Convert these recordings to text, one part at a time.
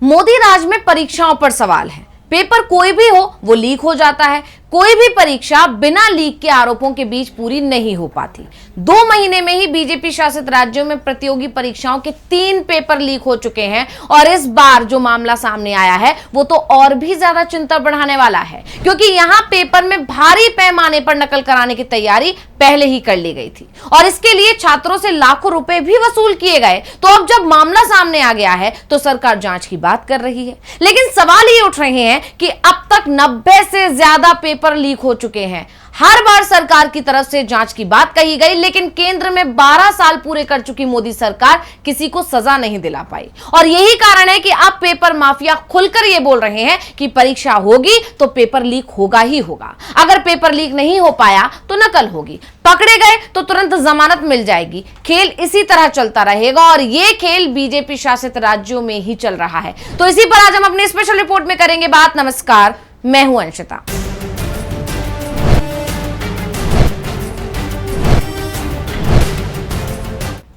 मोदी राज में परीक्षाओं पर सवाल है। पेपर कोई भी हो वो लीक हो जाता है। कोई भी परीक्षा बिना लीक के आरोपों के बीच पूरी नहीं हो पाती। 2 महीने में ही बीजेपी शासित राज्यों में प्रतियोगी परीक्षाओं के 3 पेपर लीक हो चुके हैं और इस बार जो मामला सामने आया है वो तो और भी ज्यादा चिंता बढ़ाने वाला है, क्योंकि यहां पेपर में भारी पैमाने पर नकल कराने की तैयारी पहले ही कर ली गई थी और इसके लिए छात्रों से लाखों रुपए भी वसूल किए गए। तो अब जब मामला सामने आ गया है तो सरकार जांच की बात कर रही है, लेकिन सवाल ये उठ रहे हैं कि अब तक 90 से ज्यादा पेपर लीक हो चुके हैं। हर बार सरकार की तरफ से जांच की बात कही गई, लेकिन केंद्र में 12 साल पूरे कर चुकी मोदी सरकार किसी को सजा नहीं दिला पाई और यही कारण है कि अब पेपर माफिया खुलकर यह बोल रहे हैं कि परीक्षा होगी तो पेपर लीक होगा ही होगा। अगर पेपर लीक नहीं हो पाया तो नकल होगी, पकड़े गए तो तुरंत जमानत मिल जाएगी। खेल इसी तरह चलता रहेगा और यह खेल बीजेपी शासित राज्यों में ही चल रहा है। तो इसी पर आज हम अपनी स्पेशल रिपोर्ट में करेंगे बात। नमस्कार, मैं हूं अंशिता।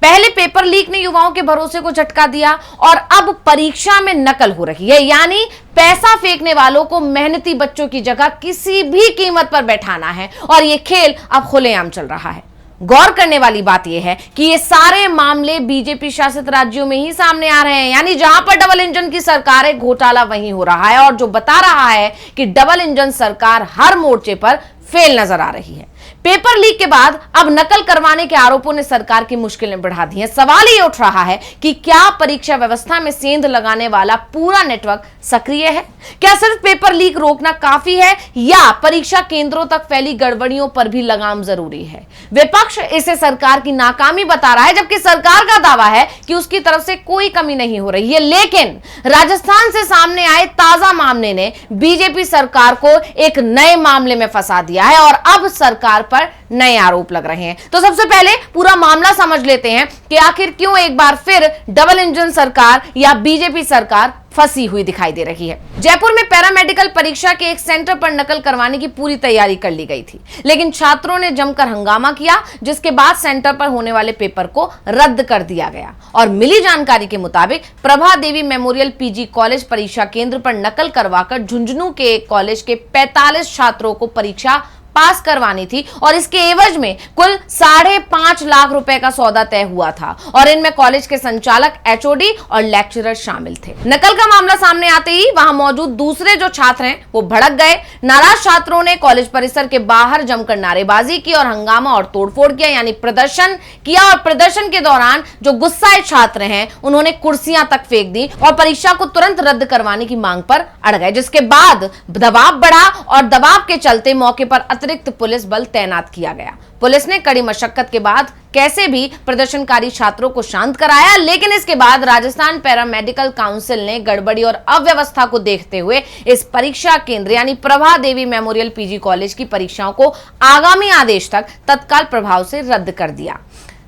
पहले पेपर लीक ने युवाओं के भरोसे को झटका दिया और अब परीक्षा में नकल हो रही है, यानी पैसा फेंकने वालों को मेहनती बच्चों की जगह किसी भी कीमत पर बैठाना है और यह खेल अब खुलेआम चल रहा है। गौर करने वाली बात यह है कि ये सारे मामले बीजेपी शासित राज्यों में ही सामने आ रहे हैं, यानी जहां पर डबल इंजन की सरकार है घोटाला वहीं हो रहा है और जो बता रहा है कि डबल इंजन सरकार हर मोर्चे पर फेल नजर आ रही है। पेपर लीक के बाद अब नकल करवाने के आरोपों ने सरकार की मुश्किलें बढ़ा दी हैं। सवाल ये उठ रहा है कि क्या परीक्षा व्यवस्था में सेंध लगाने वाला पूरा नेटवर्क सक्रिय है? क्या सिर्फ पेपर लीक रोकना काफी है या परीक्षा केंद्रों तक फैली गड़बड़ियों पर भी लगाम जरूरी है? विपक्ष इसे सरकार की नाकामी बता रहा है, जबकि सरकार का दावा है कि उसकी तरफ से कोई कमी नहीं हो रही है। लेकिन राजस्थान से सामने आए ताजा मामले ने बीजेपी सरकार को एक नए मामले में फंसा दिया है और अब सरकार पर नए आरोप लग रहे हैं। तो सबसे पहले पूरा मामला समझ लेते हैं कि आखिर क्यों एक बार फिर डबल इंजन सरकार या बीजेपी सरकार फंसी हुई दिखाई दे रही है। जयपुर में पैरामेडिकल परीक्षा के एक सेंटर पर नकल करवाने की पूरी तैयारी कर ली गई थी, लेकिन छात्रों ने जमकर हंगामा किया, जिसके बाद सेंटर पर होने वाले पेपर को रद्द कर दिया गया। और मिली जानकारी के मुताबिक प्रभा देवी मेमोरियल पीजी कॉलेज परीक्षा केंद्र पर नकल करवाकर झुंझुनू के एक कॉलेज के 45 छात्रों को परीक्षा पास करवानी थी और इसके एवज में कुल 5.5 लाख रुपए का सौदा तय हुआ था और इनमें कॉलेज के संचालक, एचओडी और लेक्चरर शामिल थे। नकल का मामला सामने आते ही वहां मौजूद दूसरे जो छात्र हैं वो भड़क गए। नाराज छात्रों ने कॉलेज परिसर के बाहर जमकर नारेबाजी की और हंगामा और तोड़फोड़ किया, यानी प्रदर्शन किया। और प्रदर्शन के दौरान जो गुस्साए छात्र हैं उन्होंने कुर्सियां तक फेंक दी और परीक्षा को तुरंत रद्द करवाने की मांग पर अड़ गए, जिसके बाद दबाव बढ़ा और दबाव के चलते मौके पर अतिरिक्त पुलिस बल तैनात किया गया। पुलिस ने कड़ी मशक्कत के बाद कैसे भी प्रदर्शनकारी छात्रों को शांत कराया, लेकिन इसके बाद राजस्थान पैरामेडिकल काउंसिल ने गड़बड़ी और अव्यवस्था को देखते हुए इस परीक्षा केंद्र यानी प्रभा देवी मेमोरियल पीजी कॉलेज की परीक्षाओं को आगामी आदेश तक तत्काल प्रभाव से रद्द कर दिया।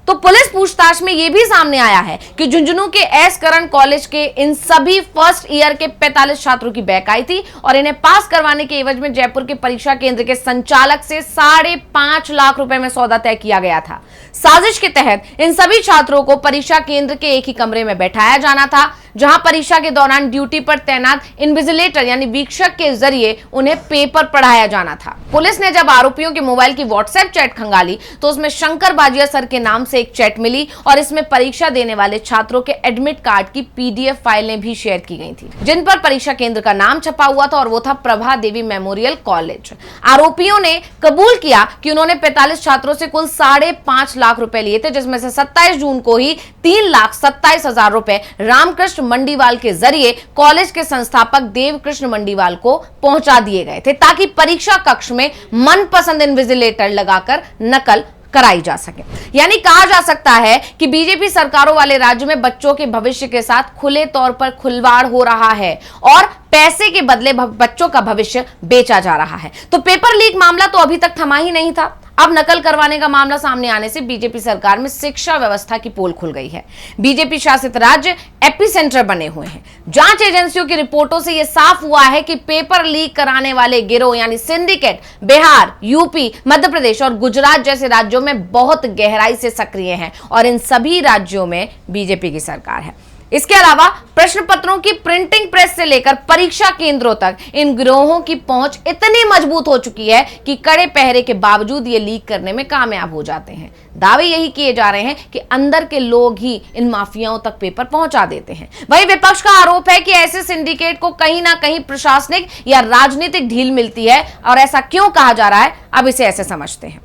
तो पुलिस पूछताछ में यह भी सामने आया है कि झुंझुनू के एस करण कॉलेज के इन सभी फर्स्ट ईयर के 45 छात्रों की बैक आई थी और इन्हें पास करवाने के एवज में जयपुर के परीक्षा केंद्र के संचालक से 5.5 लाख रुपए में सौदा तय किया गया था। साजिश के तहत इन सभी छात्रों को परीक्षा केंद्र के एक ही कमरे में बैठाया जाना था, जहां परीक्षा के दौरान ड्यूटी पर तैनात इन्विजिलेटर यानी वीक्षक के जरिए उन्हें पेपर पढ़ाया जाना था। पुलिस ने जब आरोपियों के मोबाइल की व्हाट्सएप चैट खंगाली तो उसमें शंकर बाजिया सर के नाम से एक चैट मिली और इसमें परीक्षा देने वाले छात्रों के एडमिट कार्ड की पीडीएफ फाइलें भी शेयर की गई थी, जिन पर परीक्षा केंद्र का नाम छपा हुआ था और वो था प्रभा देवी मेमोरियल कॉलेज। आरोपियों ने कबूल किया कि उन्होंने 45 छात्रों से कुल 5.5 लाख रुपए लिए थे, जिसमें से 27 जून को ही 3,27,000 रुपए रामकृष्ण मंडीवाल के जरिए कॉलेज के संस्थापक देवकृष्ण मंडीवाल को पहुंचा दिए गए थे, ताकि परीक्षा कक्ष में मनपसंद इन्विजिलेटर लगाकर नकल कराई जा सके। यानी कहा जा सकता है कि बीजेपी सरकारों वाले राज्य में बच्चों के भविष्य के साथ खुले तौर पर खिलवाड़ हो रहा है और पैसे के बदले बच्चों का भविष्य बेचा जा रहा है। तो पेपर लीक मामला तो अभी तक थमा ही नहीं था। अब नकल करवाने का मामला सामने आने से बीजेपी सरकार में शिक्षा व्यवस्था की पोल खुल गई है। बीजेपी शासित राज्य एपिसेंटर बने हुए हैं। जांच एजेंसियों की रिपोर्टों से यह साफ हुआ है कि पेपर लीक कराने वाले गिरोह यानी सिंडिकेट बिहार, यूपी, मध्य प्रदेश और गुजरात जैसे राज्यों में बहुत गहराई से सक्रिय हैं और इन सभी राज्यों में बीजेपी की सरकार है। इसके अलावा प्रश्न पत्रों की प्रिंटिंग प्रेस से लेकर परीक्षा केंद्रों तक इन गिरोहों की पहुंच इतनी मजबूत हो चुकी है कि कड़े पहरे के बावजूद ये लीक करने में कामयाब हो जाते हैं। दावे यही किए जा रहे हैं कि अंदर के लोग ही इन माफियाओं तक पेपर पहुंचा देते हैं। वहीं विपक्ष का आरोप है कि ऐसे सिंडिकेट को कहीं ना कहीं प्रशासनिक या राजनीतिक ढील मिलती है। और ऐसा क्यों कहा जा रहा है, अब इसे ऐसे समझते हैं।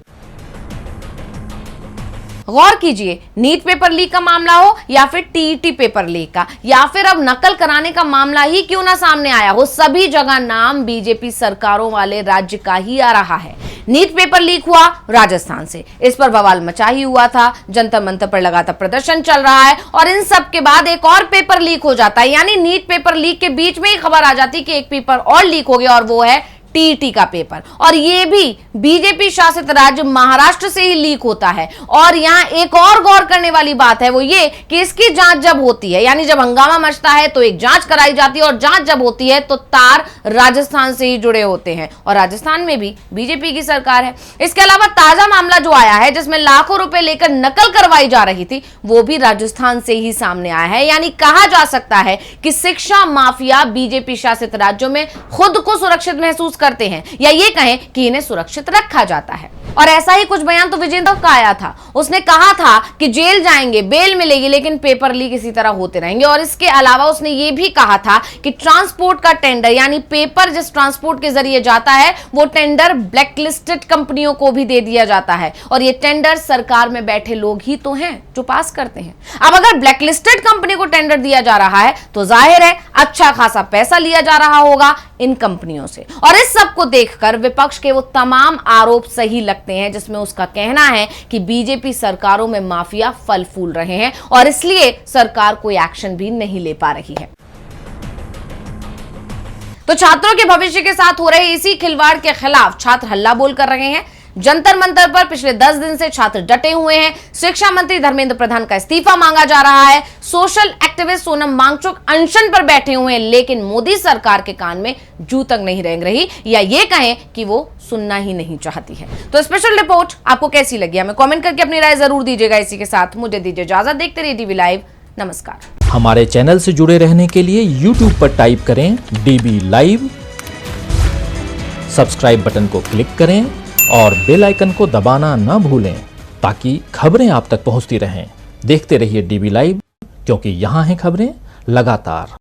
गौर कीजिए, नीट पेपर लीक का मामला हो या फिर टीईटी पेपर लीक का, या फिर अब नकल कराने का मामला ही क्यों ना सामने आया हो, सभी जगह नाम बीजेपी सरकारों वाले राज्य का ही आ रहा है। नीट पेपर लीक हुआ राजस्थान से, इस पर बवाल मचा ही हुआ था, जंतर मंतर पर लगातार प्रदर्शन चल रहा है और इन सब के बाद एक और पेपर लीक हो जाता है। यानी नीट पेपर लीक के बीच में ही खबर आ जाती कि एक पेपर और लीक हो गया और वो है टीईटी का पेपर, और ये भी बीजेपी शासित राज्य महाराष्ट्र से ही लीक होता है। और यहां एक और गौर करने वाली बात है, वो ये कि इसकी जांच जब होती है, यानी जब हंगामा मचता है तो एक जांच कराई जाती है, और जांच जब होती है तो तार राजस्थान से ही जुड़े होते हैं, और राजस्थान में भी बीजेपी की सरकार है। इसके अलावा ताजा मामला जो आया है जिसमें लाखों रुपए लेकर नकल करवाई जा रही थी, वो भी राजस्थान से ही सामने आया है। यानी कहा जा सकता है कि शिक्षा माफिया बीजेपी शासित राज्यों में खुद को सुरक्षित महसूस करते हैं, या ये कहें कि इन्हें सुरक्षित रखा जाता है। और ऐसा ही कुछ बयान तो विजेंद्र का आया था। उसने कहा था कि जेल जाएंगे, बेल मिलेगी, लेकिन पेपर लीक इसी तरह होते रहेंगे। और इसके अलावा उसने ये भी कहा था कि ट्रांसपोर्ट का टेंडर, यानी पेपर जिस ट्रांसपोर्ट के जरिए जाता है, वो टेंडर ब्लैकलिस्टेड कंपनियों को भी दे दिया जाता है। और ये टेंडर सरकार में बैठे लोग ही तो हैं जो पास करते हैं। अब अगर ब्लैकलिस्टेड कंपनी को टेंडर दिया जा रहा है तो जाहिर है अच्छा खासा पैसा लिया जा रहा होगा इन कंपनियों से। और इस सब को देखकर विपक्ष के वो तमाम आरोप सही लगते हैं जिसमें उसका कहना है कि बीजेपी सरकारों में माफिया फल फूल रहे हैं और इसलिए सरकार कोई एक्शन भी नहीं ले पा रही है। तो छात्रों के भविष्य के साथ हो रहे इसी खिलवाड़ के खिलाफ छात्र हल्ला बोल कर रहे हैं। जंतर मंतर पर पिछले 10 दिन से छात्र डटे हुए हैं। शिक्षा मंत्री धर्मेंद्र प्रधान का इस्तीफा मांगा जा रहा है। सोशल एक्टिविस्ट सोनम वांगचुक अनशन पर बैठे हुए हैं, लेकिन मोदी सरकार के कान में जू तक नहीं रेंग रही, या ये कहें कि वो सुनना ही नहीं चाहती है। तो स्पेशल रिपोर्ट आपको कैसी लगी, हमें कमेंट करके अपनी राय जरूर दीजिएगा। इसी के साथ मुझे दीजिए इजाजत। देखते रहिए डीबी लाइव। नमस्कार। हमारे चैनल से जुड़े रहने के लिए YouTube पर टाइप करें डीबी लाइव, सब्सक्राइब बटन को क्लिक करें और बेल आइकन को दबाना न भूलें ताकि खबरें आप तक पहुंचती रहें। देखते रहिए डीबी लाइव, क्योंकि यहाँ हैं खबरें लगातार।